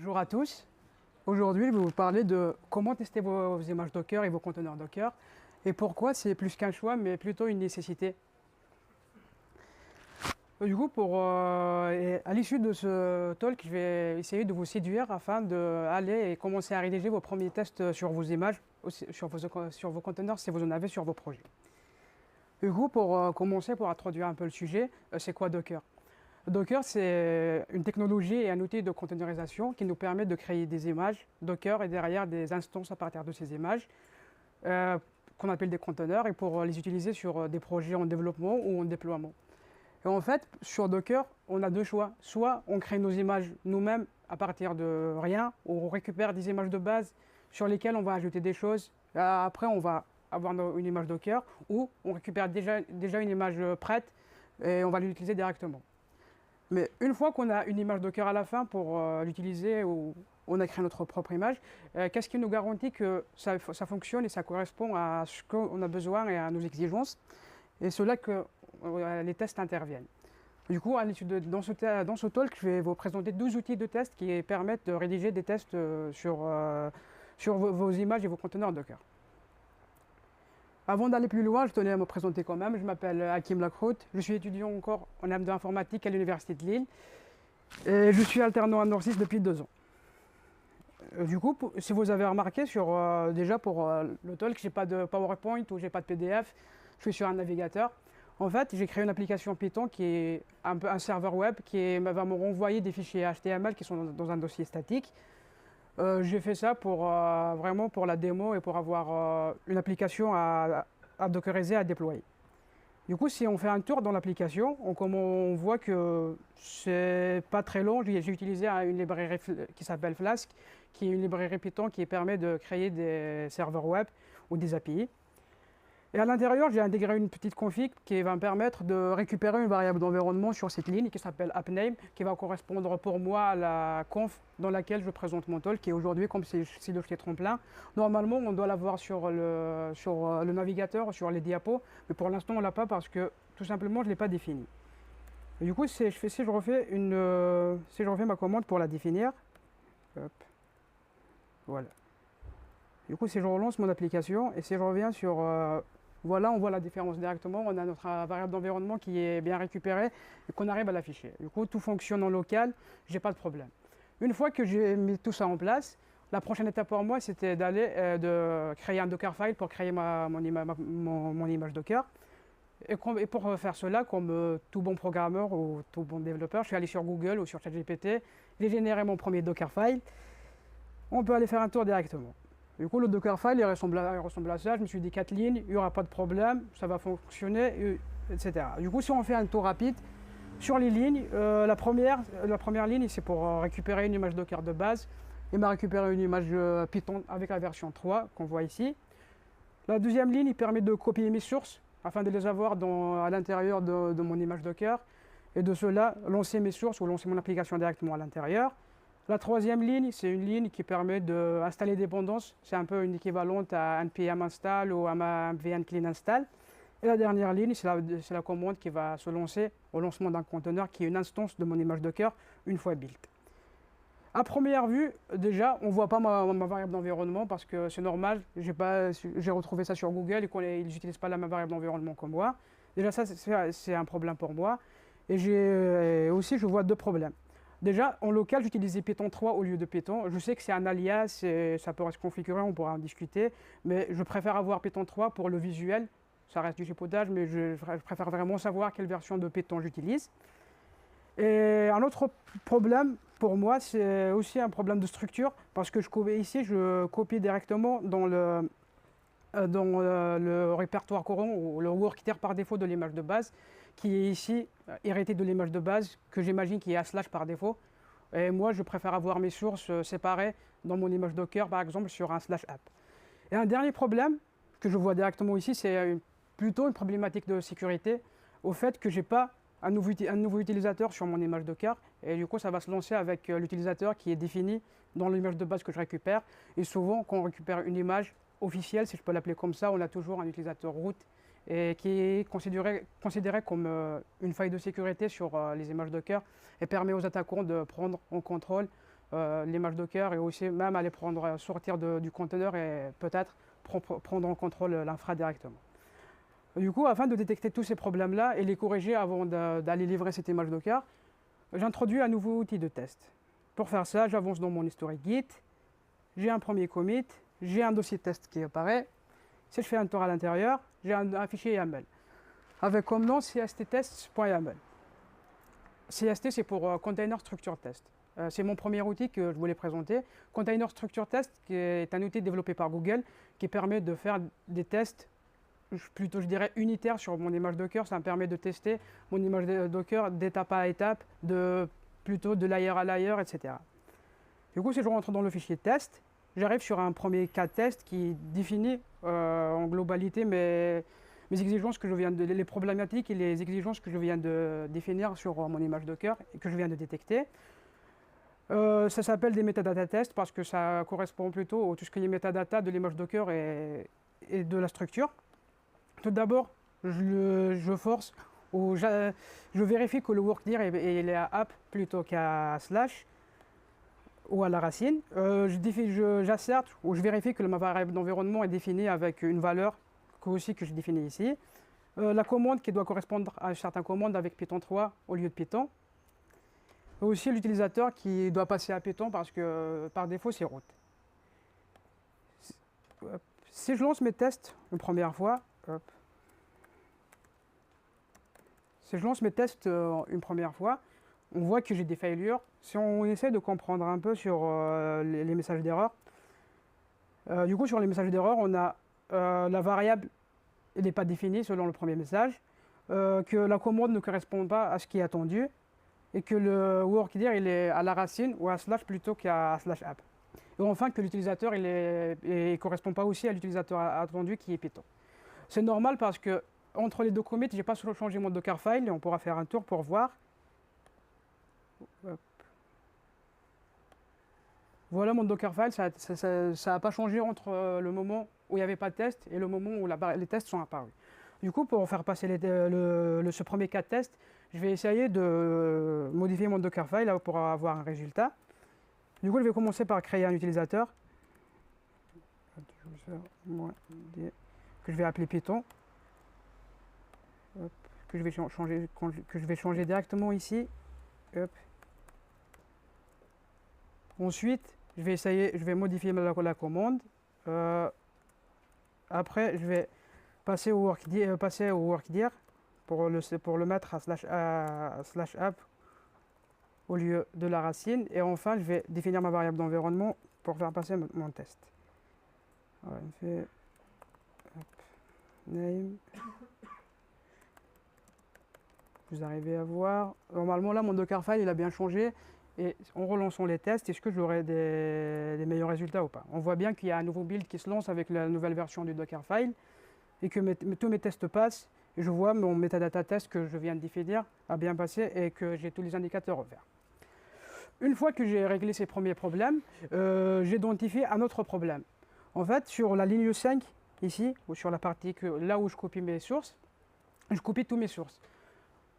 Bonjour à tous. Aujourd'hui, je vais vous parler de comment tester vos images Docker et vos conteneurs Docker et pourquoi c'est plus qu'un choix, mais plutôt une nécessité. Du coup, à l'issue de ce talk, je vais essayer de vous séduire afin d'aller et commencer à rédiger vos premiers tests sur vos images, sur vos conteneurs si vous en avez sur vos projets. Du coup, pour commencer, pour introduire un peu le sujet, c'est quoi Docker? Docker, c'est une technologie et un outil de containerisation qui nous permet de créer des images Docker et derrière des instances à partir de ces images euh, qu'on appelle des conteneurs et pour les utiliser sur des projets en développement ou en déploiement. Et en fait, sur Docker, on a deux choix. Soit on crée nos images nous-mêmes à partir de rien, ou on récupère des images de base sur lesquelles on va ajouter des choses. Après, on va avoir une image Docker, ou on récupère déjà une image prête et on va l'utiliser directement. Mais une fois qu'on a une image Docker à la fin pour l'utiliser ou on a créé notre propre image, qu'est-ce qui nous garantit que ça fonctionne et ça correspond à ce qu'on a besoin et à nos exigences? Et c'est là que les tests interviennent. Du coup, dans ce talk, je vais vous présenter 12 outils de test qui permettent de rédiger des tests sur vos images et vos conteneurs Docker. Avant d'aller plus loin, je tenais à me présenter quand même. Je m'appelle Hakim Lacroute. Je suis étudiant encore en M2 informatique à l'Université de Lille. Et je suis alternant à Norcis depuis 2 ans. Du coup, si vous avez remarqué, déjà pour le talk, j'ai pas de PowerPoint ou j'ai pas de PDF. Je suis sur un navigateur. En fait, j'ai créé une application Python qui est un serveur web va me renvoyer des fichiers HTML qui sont dans un dossier statique. J'ai fait ça vraiment pour la démo et pour avoir une application à dockeriser, à déployer. Du coup, si on fait un tour dans l'application, on voit que c'est pas très long. J'ai utilisé une librairie qui s'appelle Flask, qui est une librairie Python qui permet de créer des serveurs web ou des API. Et à l'intérieur, j'ai intégré une petite config qui va me permettre de récupérer une variable d'environnement sur cette ligne qui s'appelle appName, qui va correspondre pour moi à la conf dans laquelle je présente mon talk, qui est aujourd'hui, comme c'est le dossier tremplin. Normalement, on doit l'avoir sur le navigateur, sur les diapos, mais pour l'instant, on ne l'a pas parce que tout simplement, je ne l'ai pas défini. Et du coup, si je refais ma commande pour la définir, hop, voilà. Du coup, si je relance mon application et si je reviens voilà, on voit la différence directement. On a notre variable d'environnement qui est bien récupérée et qu'on arrive à l'afficher. Du coup, tout fonctionne en local, j'ai pas de problème. Une fois que j'ai mis tout ça en place, la prochaine étape pour moi, c'était de créer un Dockerfile pour créer mon image Docker. Et pour faire cela, comme tout bon programmeur ou tout bon développeur, je suis allé sur Google ou sur ChatGPT, j'ai généré mon premier Dockerfile. On peut aller faire un tour directement. Du coup, le Dockerfile, il ressemble à ça. Je me suis dit 4 lignes, il n'y aura pas de problème, ça va fonctionner, etc. Du coup, si on fait un tour rapide, sur les lignes, la première ligne, c'est pour récupérer une image Docker de base. Il m'a récupéré une image Python avec la version 3 qu'on voit ici. La deuxième ligne, il permet de copier mes sources afin de les avoir à l'intérieur de mon image Docker. Et de cela, lancer mes sources ou lancer mon application directement à l'intérieur. La troisième ligne, c'est une ligne qui permet d'installer des dépendances. C'est un peu une équivalente à npm install ou à un mvn clean install. Et la dernière ligne, c'est la commande qui va se lancer au lancement d'un conteneur qui est une instance de mon image Docker une fois build. À première vue, déjà, on ne voit pas ma variable d'environnement parce que c'est normal. J'ai retrouvé ça sur Google et ils n'utilisent pas la même variable d'environnement que moi. Déjà, ça, c'est un problème pour moi. Et aussi, je vois deux problèmes. Déjà, en local, j'utilisais Python 3 au lieu de Python. Je sais que c'est un alias, ça pourrait se configurer, on pourra en discuter. Mais je préfère avoir Python 3 pour le visuel. Ça reste du chipotage, mais je préfère vraiment savoir quelle version de Python j'utilise. Et un autre problème pour moi, c'est aussi un problème de structure. Parce que je copie directement dans le répertoire courant ou le worker par défaut de l'image de base, qui est ici hérité de l'image de base que j'imagine qui est à slash par défaut. Et moi, je préfère avoir mes sources séparées dans mon image Docker, par exemple, sur un slash app. Et un dernier problème que je vois directement ici, c'est plutôt une problématique de sécurité, au fait que je n'ai pas un nouveau utilisateur sur mon image Docker. Et du coup, ça va se lancer avec l'utilisateur qui est défini dans l'image de base que je récupère. Et souvent, quand on récupère une image officielle, si je peux l'appeler comme ça, on a toujours un utilisateur root et qui est considéré comme une faille de sécurité sur les images Docker et permet aux attaquants de prendre en contrôle l'image Docker et aussi même aller sortir du conteneur et peut-être prendre en contrôle l'infra directement. Du coup, afin de détecter tous ces problèmes-là et les corriger avant d'aller livrer cette image Docker, j'introduis un nouveau outil de test. Pour faire ça, j'avance dans mon historique Git, j'ai un premier commit, j'ai un dossier test qui apparaît. Si je fais un tour à l'intérieur, j'ai un fichier YAML avec comme nom cst-test.yaml. CST, c'est pour Container Structure Test. C'est mon premier outil que je voulais présenter. Container Structure Test, qui est un outil développé par Google, qui permet de faire des tests, plutôt je dirais unitaires sur mon image Docker. Ça me permet de tester mon image Docker d'étape à étape, plutôt de layer à layer, etc. Du coup, si je rentre dans le fichier test, j'arrive sur un premier cas test qui définit en globalité mes exigences les problématiques et les exigences que je viens de définir sur mon image Docker et que je viens de détecter. Ça s'appelle des metadata tests parce que ça correspond plutôt à tout ce qui est metadata de l'image Docker et de la structure. Tout d'abord, je force ou je vérifie que le workdir il est à app plutôt qu'à slash ou à la racine. J'asserte ou je vérifie que ma variable d'environnement est définie avec une valeur que je définis ici. La commande qui doit correspondre à une certaine commande avec Python 3 au lieu de Python. Et aussi l'utilisateur qui doit passer à Python parce que par défaut c'est root. Si je lance mes tests une première fois, on voit que j'ai des failures. Si on essaie de comprendre un peu sur les messages d'erreur, du coup sur les messages d'erreur, on a la variable n'est pas définie selon le premier message, que la commande ne correspond pas à ce qui est attendu, et que le workdir il est à la racine ou à slash plutôt qu'à slash app. Et enfin que l'utilisateur il ne correspond pas aussi à l'utilisateur attendu qui est Python. C'est normal parce que entre les deux commits, je n'ai pas changé mon Dockerfile et on pourra faire un tour pour voir. Hop. Voilà mon Dockerfile, ça n'a pas changé entre le moment où il n'y avait pas de test et le moment où les tests sont apparus. Du coup, pour faire passer ce premier cas de test, je vais essayer de modifier mon Dockerfile pour avoir un résultat. Du coup, je vais commencer par créer un utilisateur que je vais appeler Python, que je vais changer directement ici. Hop. Ensuite, je vais modifier la commande. Après, je vais passer au workdir pour le mettre à slash app au lieu de la racine. Et enfin, je vais définir ma variable d'environnement pour faire passer mon test. Voilà, on fait name. Vous arrivez à voir. Normalement, là, mon Dockerfile, il a bien changé. Et en relançant les tests, est-ce que j'aurai des meilleurs résultats ou pas? On voit bien qu'il y a un nouveau build qui se lance avec la nouvelle version du Dockerfile et que tous mes tests passent. Et je vois mon metadata test que je viens de définir a bien passé et que j'ai tous les indicateurs au vert. Une fois que j'ai réglé ces premiers problèmes, j'ai identifié un autre problème. En fait, sur la ligne 5, ici, ou sur la partie là où je copie mes sources, je copie tous mes sources.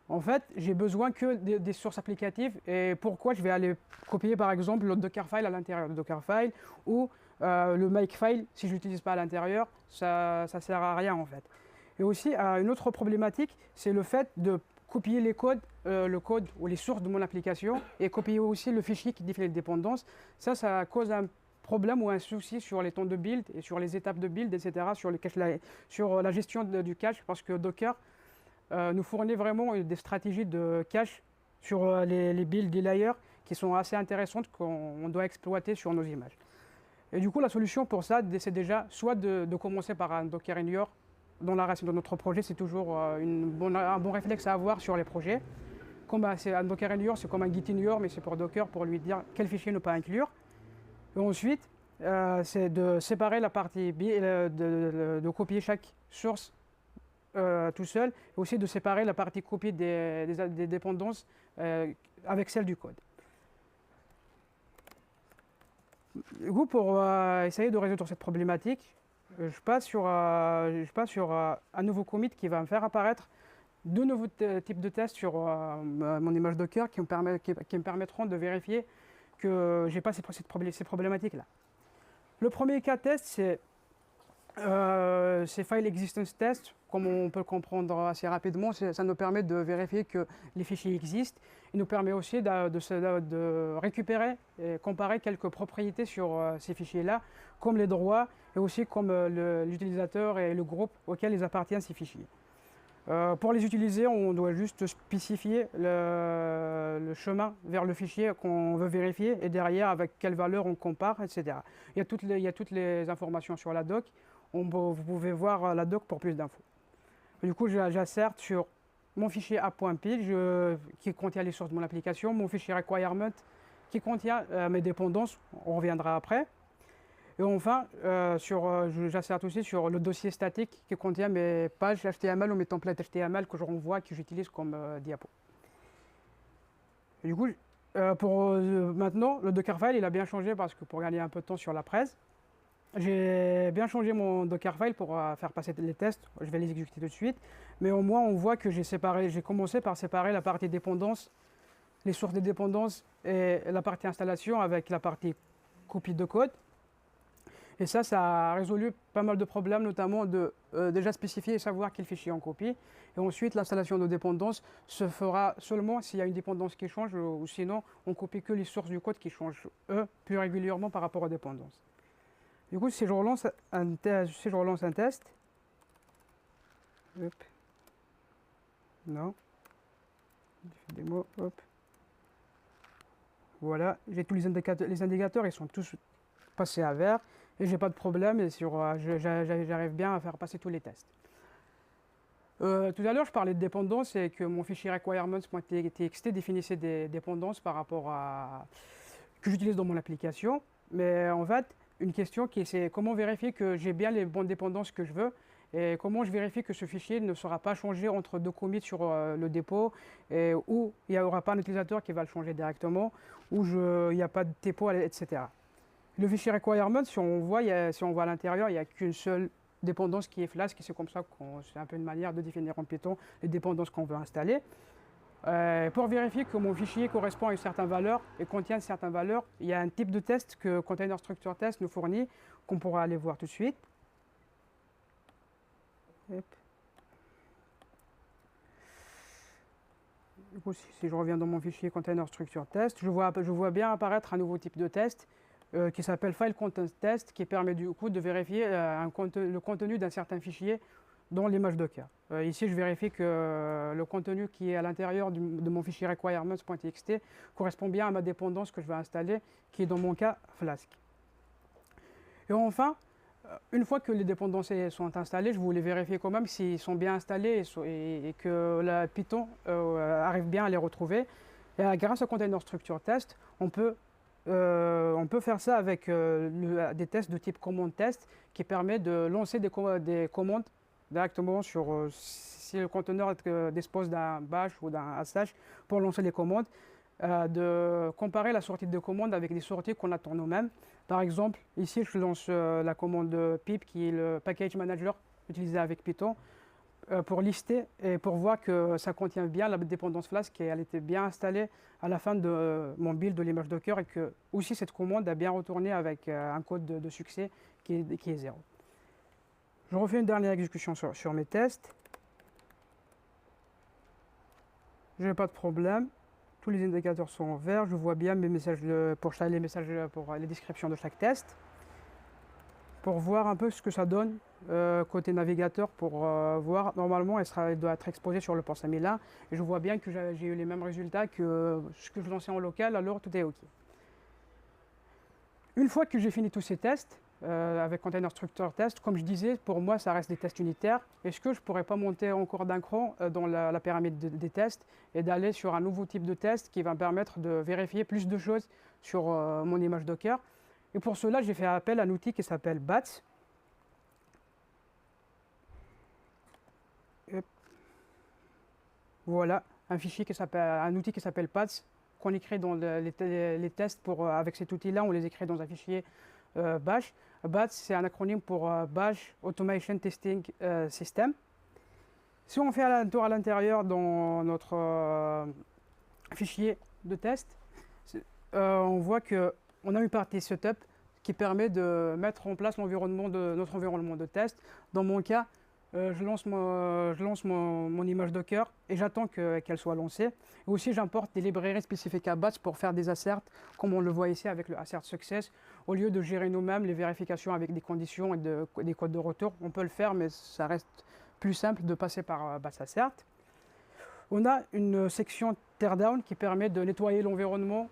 En fait, j'ai besoin que des sources applicatives. Et pourquoi je vais aller copier par exemple le Dockerfile à l'intérieur du Dockerfile ou le Makefile, si je ne l'utilise pas à l'intérieur, ça ne sert à rien en fait. Et aussi, une autre problématique, c'est le fait de copier le code ou les sources de mon application et copier aussi le fichier qui définit les dépendances. Ça cause un problème ou un souci sur les temps de build et sur les étapes de build, etc., sur la gestion du cache, parce que Docker nous fournit vraiment des stratégies de cache sur les builds des layers qui sont assez intéressantes qu'on doit exploiter sur nos images. Et du coup, la solution pour ça, c'est déjà soit de commencer par un Docker Ignore dans la racine de notre projet. C'est toujours un bon réflexe à avoir sur les projets. Comme c'est un Docker Ignore, c'est comme un Git Ignore, mais c'est pour Docker pour lui dire quel fichier ne pas inclure. Et ensuite, c'est de séparer la partie de copier chaque source tout seul, et aussi de séparer la partie copie des dépendances avec celle du code. Du coup, pour essayer de résoudre cette problématique, je passe sur un nouveau commit qui va me faire apparaître deux nouveaux types de tests sur mon image Docker qui me permettront de vérifier que je n'ai pas ces problématiques-là. Le premier cas test, c'est File Existence Test. Comme on peut le comprendre assez rapidement, ça nous permet de vérifier que les fichiers existent. Il nous permet aussi de récupérer et comparer quelques propriétés sur ces fichiers-là, comme les droits et aussi comme l'utilisateur et le groupe auquel ils appartiennent ces fichiers. Pour les utiliser, on doit juste spécifier le chemin vers le fichier qu'on veut vérifier et derrière avec quelle valeur on compare, etc. Il y a toutes les informations sur la doc. Vous pouvez voir la doc pour plus d'infos. Du coup, j'insère sur mon fichier app.py qui contient les sources de mon application, mon fichier requirement qui contient mes dépendances, on reviendra après. Et enfin, j'insère aussi sur le dossier statique qui contient mes pages HTML ou mes templates HTML que je renvoie, que j'utilise comme diapo. Et du coup, maintenant, le Dockerfile, il a bien changé parce que pour gagner un peu de temps sur la presse, j'ai bien changé mon Dockerfile pour faire passer les tests. Je vais les exécuter tout de suite. Mais au moins, on voit que j'ai commencé par séparer la partie dépendance, les sources des dépendances et la partie installation avec la partie copie de code. Et ça a résolu pas mal de problèmes, notamment de déjà spécifier et savoir quel fichier on copie. Et ensuite, l'installation de dépendance se fera seulement s'il y a une dépendance qui change, ou sinon, on copie que les sources du code qui changent, eux, plus régulièrement par rapport aux dépendances. Du coup, si je relance un test, hop, non, des mots, hop, voilà, j'ai tous les indicateurs, ils sont tous passés à vert et j'ai pas de problème et j'arrive bien à faire passer tous les tests. Tout à l'heure, je parlais de dépendance et que mon fichier requirements.txt définissait des dépendances par rapport à que j'utilise dans mon application, mais en fait, une question c'est comment vérifier que j'ai bien les bonnes dépendances que je veux et comment je vérifie que ce fichier ne sera pas changé entre deux commits sur le dépôt et où il n'y aura pas un utilisateur qui va le changer directement, où il n'y a pas de typo, etc. Le fichier requirements, si on voit à l'intérieur, il n'y a qu'une seule dépendance qui est Flask, et c'est comme ça que c'est un peu une manière de définir en Python les dépendances qu'on veut installer. Pour vérifier que mon fichier correspond à une certaine valeur et contient une certaine valeur, il y a un type de test que Container Structure Test nous fournit, qu'on pourra aller voir tout de suite. Hop. Du coup, si je reviens dans mon fichier Container Structure Test, je vois bien apparaître un nouveau type de test qui s'appelle File Content Test, qui permet du coup de vérifier le contenu d'un certain fichier dans l'image Docker. Ici, je vérifie que le contenu qui est à l'intérieur de mon fichier requirements.txt correspond bien à ma dépendance que je vais installer, qui est dans mon cas Flask. Et enfin, une fois que les dépendances sont installées, je voulais vérifier quand même s'ils sont bien installés et que la Python arrive bien à les retrouver. Et grâce au Container Structure Test, on peut faire ça avec des tests de type command test qui permet de lancer des commandes directement sur si le conteneur dispose d'un bash ou d'un sh pour lancer les commandes, de comparer la sortie de commande avec des sorties qu'on attend nous-mêmes. Par exemple, ici je lance la commande pip qui est le package manager utilisé avec Python pour lister et pour voir que ça contient bien la dépendance Flask et elle était bien installée à la fin de mon build de l'image Docker et que aussi cette commande a bien retourné avec un code de succès qui est 0. Je refais une dernière exécution sur mes tests. Je n'ai pas de problème. Tous les indicateurs sont en vert. Je vois bien mes messages pour les descriptions de chaque test. Pour voir un peu ce que ça donne côté navigateur, pour voir, normalement elle doit être exposée sur le port 5001 et je vois bien que j'ai eu les mêmes résultats que ce que je lançais en local, alors tout est OK. Une fois que j'ai fini tous ces tests, avec Container Structure Test, comme je disais, pour moi ça reste des tests unitaires. Est-ce que je ne pourrais pas monter encore d'un cran dans la pyramide des tests et d'aller sur un nouveau type de test qui va me permettre de vérifier plus de choses sur mon image Docker? Et pour cela, j'ai fait appel à un outil qui s'appelle BATS. Voilà, un outil qui s'appelle BATS, qu'on écrit dans les tests avec cet outil-là, on les écrit dans un fichier Bash. BATS, c'est un acronyme pour Bash Automation Testing System. Si on fait un tour à l'intérieur dans notre fichier de test, on voit qu'on a une partie setup qui permet de mettre en place notre environnement de test. Dans mon cas, je lance mon image Docker et j'attends qu'elle soit lancée. Et aussi, j'importe des librairies spécifiques à Bats pour faire des asserts, comme on le voit ici avec le assert success. Au lieu de gérer nous-mêmes les vérifications avec des conditions et des codes de retour, on peut le faire, mais ça reste plus simple de passer par Bats assert. On a une section teardown qui permet de nettoyer l'environnement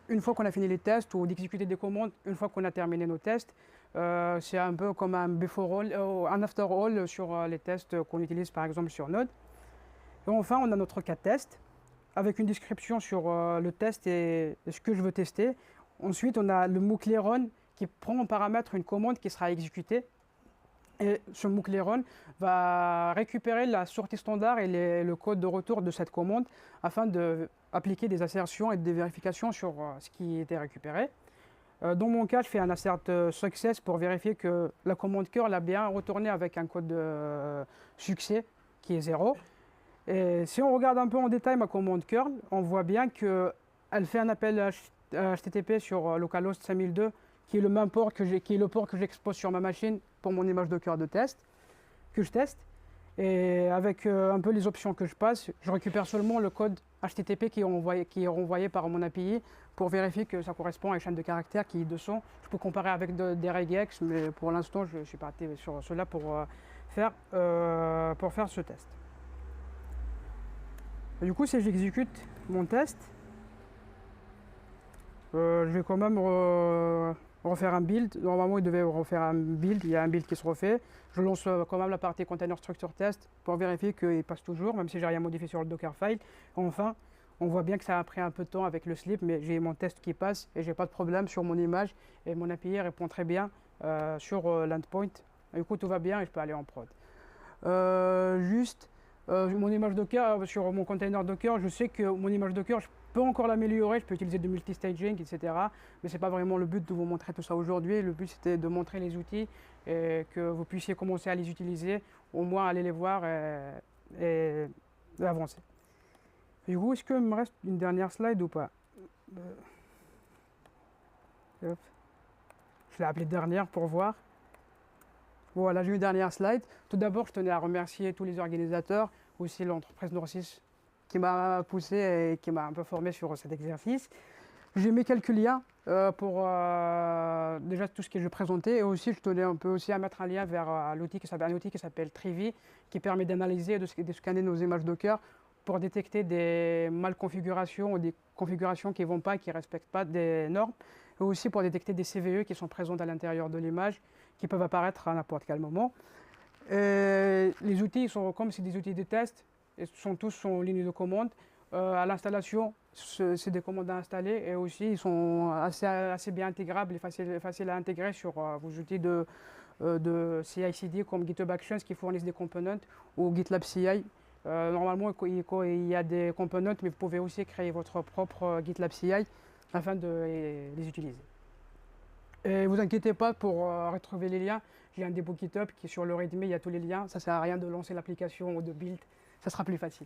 une fois qu'on a fini les tests ou d'exécuter des commandes une fois qu'on a terminé nos tests. C'est un peu comme un before all, un after all sur les tests qu'on utilise par exemple sur Node. Et enfin, on a notre cas test avec une description sur le test et ce que je veux tester. Ensuite, on a le mot-clé run qui prend en paramètre une commande qui sera exécutée. Et ce mot-clé run va récupérer la sortie standard et le code de retour de cette commande afin d'appliquer des assertions et des vérifications sur ce qui était récupéré. Dans mon cas, je fais un assert success pour vérifier que la commande curl a bien retourné avec un code de succès qui est 0. Et si on regarde un peu en détail ma commande curl, on voit bien qu'elle fait un appel HTTP sur localhost 5002 qui est le même port qui est le port que j'expose sur ma machine pour mon image Docker de test, que je teste. Et avec un peu les options que je passe, je récupère seulement le code HTTP qui est renvoyé par mon API pour vérifier que ça correspond à une chaîne de caractères qui est 200. Je peux comparer avec des regex, mais pour l'instant, je suis parti sur cela pour faire ce test. Et du coup, si j'exécute mon test, je vais quand même refaire un build. Normalement, il devait refaire un build. Il y a un build qui se refait. Je lance quand même la partie container structure test pour vérifier qu'il passe toujours, même si j'ai rien modifié sur le Dockerfile. Enfin, on voit bien que ça a pris un peu de temps avec le slip, mais j'ai mon test qui passe et j'ai pas de problème sur mon image. Et mon API répond très bien sur l'endpoint. Du coup, tout va bien et je peux aller en prod. Mon image Docker, sur mon container Docker, je sais que mon image Docker, je peux encore l'améliorer, je peux utiliser du multistaging, etc. Mais ce n'est pas vraiment le but de vous montrer tout ça aujourd'hui. Le but, c'était de montrer les outils et que vous puissiez commencer à les utiliser, au moins aller les voir et avancer. Du coup, est-ce qu'il me reste une dernière slide ou pas? Hop. Je l'ai appelée dernière pour voir. Voilà, j'ai une dernière slide. Tout d'abord, je tenais à remercier tous les organisateurs, aussi l'entreprise Norsis qui m'a poussé et qui m'a un peu formé sur cet exercice. J'ai mis quelques liens pour déjà tout ce que je présentais et aussi je tenais un peu aussi à mettre un lien vers un outil qui s'appelle Trivi qui permet d'analyser et de scanner nos images Docker pour détecter des malconfigurations ou des configurations qui ne vont pas, qui ne respectent pas des normes et aussi pour détecter des CVE qui sont présentes à l'intérieur de l'image qui peuvent apparaître à n'importe quel moment. Et les outils sont comme c'est des outils de test, ils sont tous en ligne de commande. À l'installation, c'est des commandes à installer et aussi ils sont assez bien intégrables et faciles à intégrer sur vos outils de CI/CD comme GitHub Actions qui fournissent des components ou GitLab CI. Normalement, il y a des components, mais vous pouvez aussi créer votre propre GitLab CI afin de les utiliser. Et vous inquiétez pas pour retrouver les liens. J'ai un dépôt GitHub qui est sur le README, il y a tous les liens. Ça ne sert à rien de lancer l'application ou de build. Ça sera plus facile.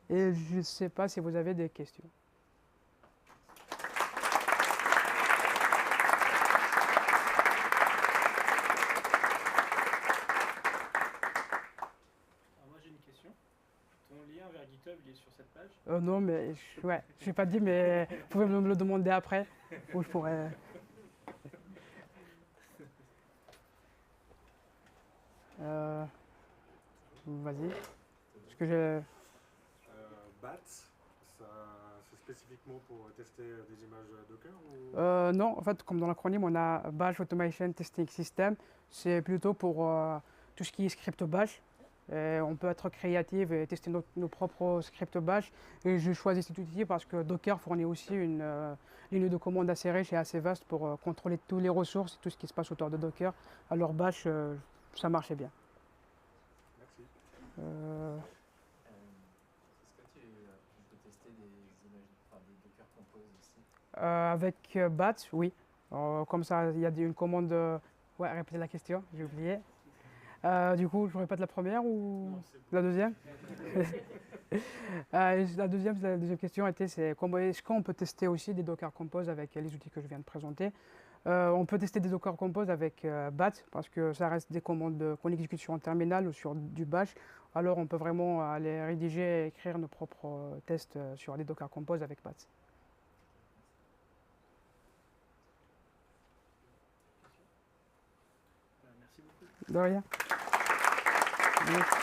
Et je ne sais pas si vous avez des questions. Alors moi j'ai une question. Ton lien vers GitHub, il est sur cette page? Non, mais je n'ai pas dit, mais vous pouvez me le demander après. Ou je pourrais... Vas-y. Parce que j'ai... BAT, c'est spécifiquement pour tester des images Docker ou... Non, en fait, comme dans l'acronyme, on a Bash Automation Testing System. C'est plutôt pour tout ce qui est script Bash. Et on peut être créatif et tester nos propres scripts Bash. Et j'ai choisi cet outil parce que Docker fournit aussi une ligne de commande assez riche et assez vaste pour contrôler toutes les ressources et tout ce qui se passe autour de Docker. Alors Bash, ça marchait bien. Merci. Est-ce que tu peux tester des images, enfin des Docker Compose aussi? Avec BAT, oui. Comme ça, il y a une commande. Ouais, répétez la question, j'ai oublié. Du coup, je répète la première ou Non, c'est la deuxième? La deuxième question était c'est comment est-ce qu'on peut tester aussi des Docker Compose avec les outils que je viens de présenter. On peut tester des Docker Compose avec BAT parce que ça reste des commandes qu'on exécute sur un terminal ou sur du bash. Alors on peut vraiment aller rédiger et écrire nos propres tests sur des Docker Compose avec BAT. Merci beaucoup. De rien. Merci.